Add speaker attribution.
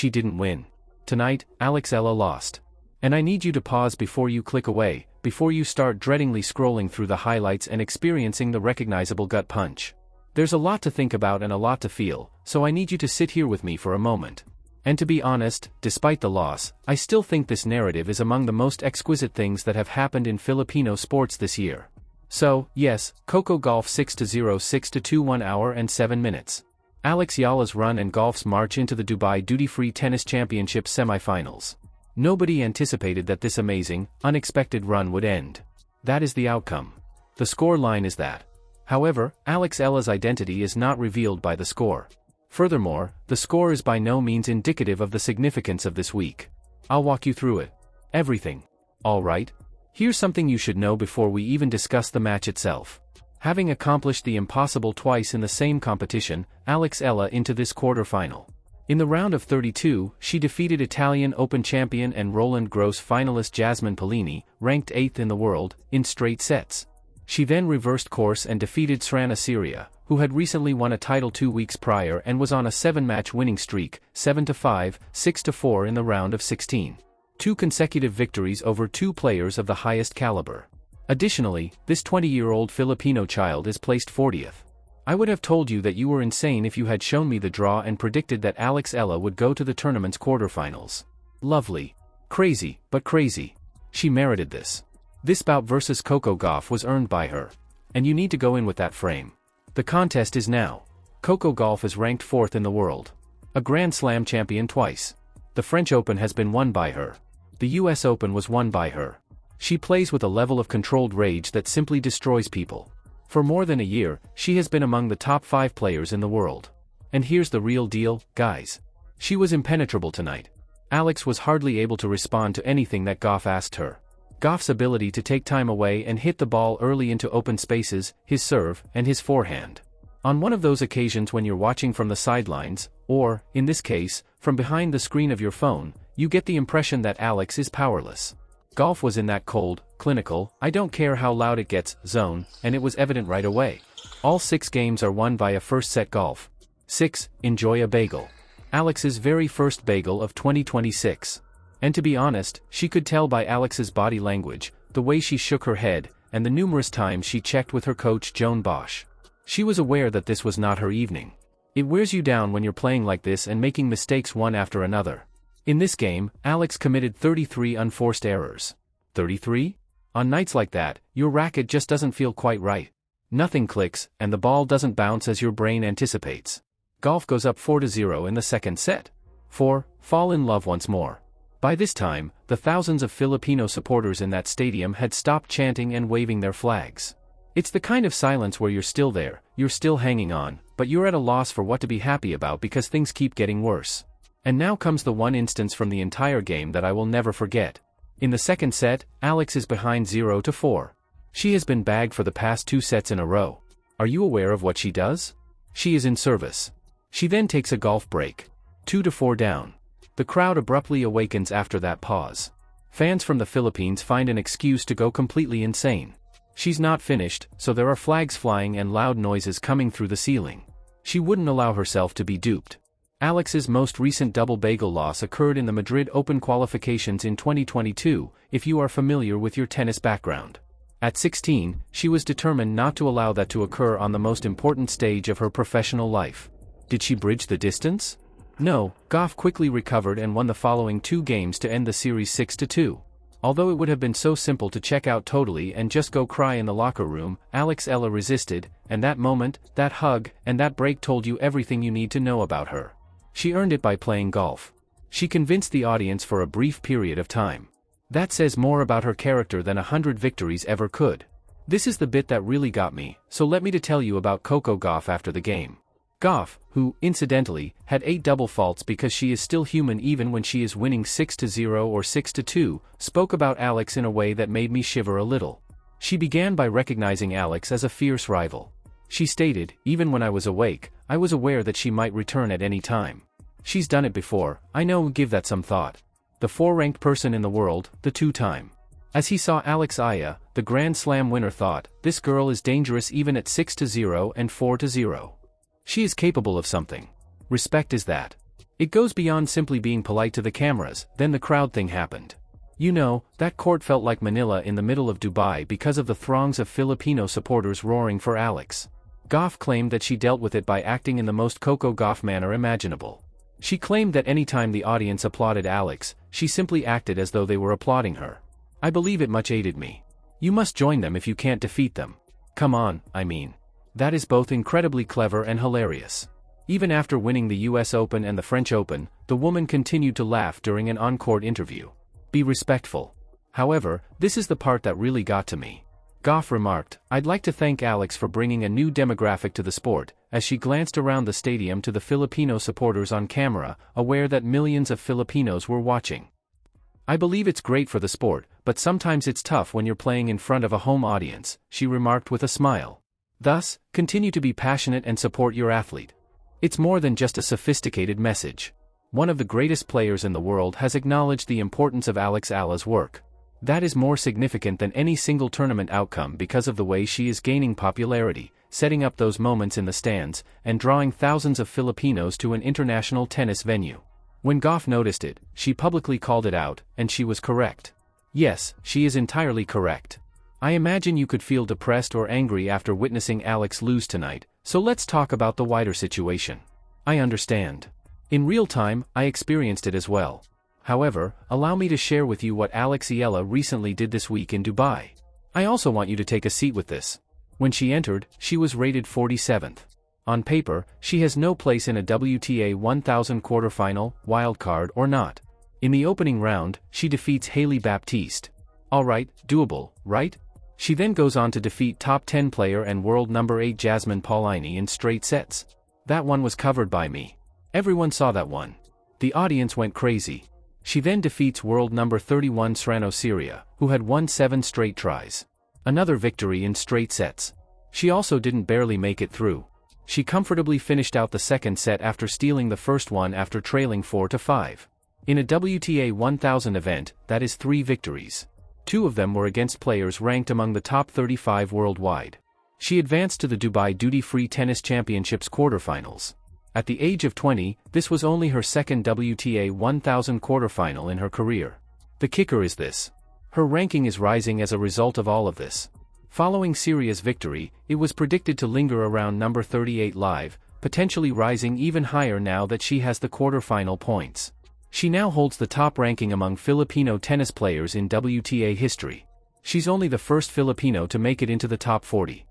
Speaker 1: she didn't win. Tonight, Alex Eala lost. And I need you to pause before you click away, before you start dreadingly scrolling through the highlights and experiencing the recognizable gut punch. There's a lot to think about and a lot to feel, so I need you to sit here with me for a moment. And to be honest, despite the loss, I still think this narrative is among the most exquisite things that have happened in Filipino sports this year. So, yes, Coco Gauff 6-0 6-2 1 hour and 7 minutes. Alex Eala's run and Gauff's march into the Dubai Duty-Free Tennis Championship semifinals. Nobody anticipated that this amazing, unexpected run would end. That is the outcome. The score line is that. However, Alex Eala's identity is not revealed by the score. Furthermore, the score is by no means indicative of the significance of this week. I'll walk you through it. Everything. Alright? Here's something you should know before we even discuss the match itself. Having accomplished the impossible twice in the same competition, Alex Eala into this quarterfinal. In the round of 32, she defeated Italian Open champion and Roland Garros finalist Jasmine Paolini, ranked 8th in the world, in straight sets. She then reversed course and defeated Srana Syria, who had recently won a title 2 weeks prior and was on a 7-match winning streak, 7-5, 6-4 in the round of 16. 2 consecutive victories over 2 players of the highest caliber. Additionally, this 20-year-old Filipino child is placed 40th. I would have told you that you were insane if you had shown me the draw and predicted that Alex Eala would go to the tournament's quarterfinals. Lovely. Crazy, but crazy. She merited this. This bout versus Coco Gauff was earned by her. And you need to go in with that frame. The contest is now. Coco Gauff is ranked 4th in the world. A Grand Slam champion twice. The French Open has been won by her. The US Open was won by her. She plays with a level of controlled rage that simply destroys people. For more than a year, she has been among the top 5 players in the world. And here's the real deal, guys. She was impenetrable tonight. Alex was hardly able to respond to anything that Gauff asked her. Gauff's ability to take time away and hit the ball early into open spaces, his serve, and his forehand. On one of those occasions when you're watching from the sidelines, or, in this case, from behind the screen of your phone, you get the impression that Alex is powerless. Gauff was in that cold, clinical, I don't care how loud it gets, zone, and it was evident right away. All 6 games are won via first-set Gauff. 6. Enjoy a bagel. Alex's very first bagel of 2026. And to be honest, she could tell by Alex's body language, the way she shook her head, and the numerous times she checked with her coach Joan Bosch. She was aware that this was not her evening. It wears you down when you're playing like this and making mistakes one after another. In this game, Alex committed 33 unforced errors. 33? On nights like that, your racket just doesn't feel quite right. Nothing clicks, and the ball doesn't bounce as your brain anticipates. Gauff goes up 4-0 in the second set. 4. Fall in love once more. By this time, the thousands of Filipino supporters in that stadium had stopped chanting and waving their flags. It's the kind of silence where you're still there, you're still hanging on, but you're at a loss for what to be happy about because things keep getting worse. And now comes the one instance from the entire game that I will never forget. In the second set, Alex is behind 0-4. She has been bagged for the past 2 sets in a row. Are you aware of what she does? She is in service. She then takes a Gauff break. 2-4 down. The crowd abruptly awakens after that pause. Fans from the Philippines find an excuse to go completely insane. She's not finished, so there are flags flying and loud noises coming through the ceiling. She wouldn't allow herself to be duped. Alex's most recent double bagel loss occurred in the Madrid Open qualifications in 2022, if you are familiar with your tennis background. At 16, she was determined not to allow that to occur on the most important stage of her professional life. Did she bridge the distance? No, Gauff quickly recovered and won the following 2 games to end the series 6-2. Although it would have been so simple to check out totally and just go cry in the locker room, Alex Eala resisted, and that moment, that hug, and that break told you everything you need to know about her. She earned it by playing golf. She convinced the audience for a brief period of time. That says more about her character than 100 victories ever could. This is the bit that really got me, so let me to tell you about Coco Gauff after the game. Gauff, who, incidentally, had 8 double faults because she is still human even when she is winning 6-0 or 6-2, spoke about Alex in a way that made me shiver a little. She began by recognizing Alex as a fierce rival. She stated, even when I was awake, I was aware that she might return at any time. She's done it before, I know, give that some thought. The 4th-ranked person in the world, the 2-time. As he saw Alex Eala, the Grand Slam winner thought, this girl is dangerous even at 6-0 and 4-0. She is capable of something. Respect is that. It goes beyond simply being polite to the cameras. Then the crowd thing happened. You know, that court felt like Manila in the middle of Dubai because of the throngs of Filipino supporters roaring for Alex. Gauff claimed that she dealt with it by acting in the most Coco Gauff manner imaginable. She claimed that anytime the audience applauded Alex, she simply acted as though they were applauding her. I believe it much aided me. You must join them if you can't defeat them. Come on, I mean. That is both incredibly clever and hilarious. Even after winning the US Open and the French Open, the woman continued to laugh during an on-court interview. Be respectful. However, this is the part that really got to me. Gauff remarked, "I'd like to thank Alex for bringing a new demographic to the sport," as she glanced around the stadium to the Filipino supporters on camera, aware that millions of Filipinos were watching. "I believe it's great for the sport, but sometimes it's tough when you're playing in front of a home audience," she remarked with a smile. Thus, continue to be passionate and support your athlete. It's more than just a sophisticated message. One of the greatest players in the world has acknowledged the importance of Alex Eala's work. That is more significant than any single tournament outcome because of the way she is gaining popularity, setting up those moments in the stands, and drawing thousands of Filipinos to an international tennis venue. When Gauff noticed it, she publicly called it out, and she was correct. Yes, she is entirely correct. I imagine you could feel depressed or angry after witnessing Alex lose tonight, so let's talk about the wider situation. I understand. In real time, I experienced it as well. However, allow me to share with you what Alex Eala recently did this week in Dubai. I also want you to take a seat with this. When she entered, she was rated 47th. On paper, she has no place in a WTA 1000 quarterfinal, wildcard or not. In the opening round, she defeats Hailey Baptiste. Alright, doable, right? She then goes on to defeat top 10 player and world number 8 Jasmine Paolini in straight sets. That one was covered by me. Everyone saw that one. The audience went crazy. She then defeats world number 31 Serrano Syria, who had won 7 straight tries. Another victory in straight sets. She also didn't barely make it through. She comfortably finished out the second set after stealing the first one after trailing 4-5. In a WTA 1000 event, that is 3 victories. 2 of them were against players ranked among the top 35 worldwide. She advanced to the Dubai Duty-Free Tennis Championships quarterfinals. At the age of 20, this was only her second WTA 1000 quarterfinal in her career. The kicker is this. Her ranking is rising as a result of all of this. Following Syria's victory, it was predicted to linger around number 38 live, potentially rising even higher now that she has the quarterfinal points. She now holds the top ranking among Filipino tennis players in WTA history. She's only the first Filipino to make it into the top 40.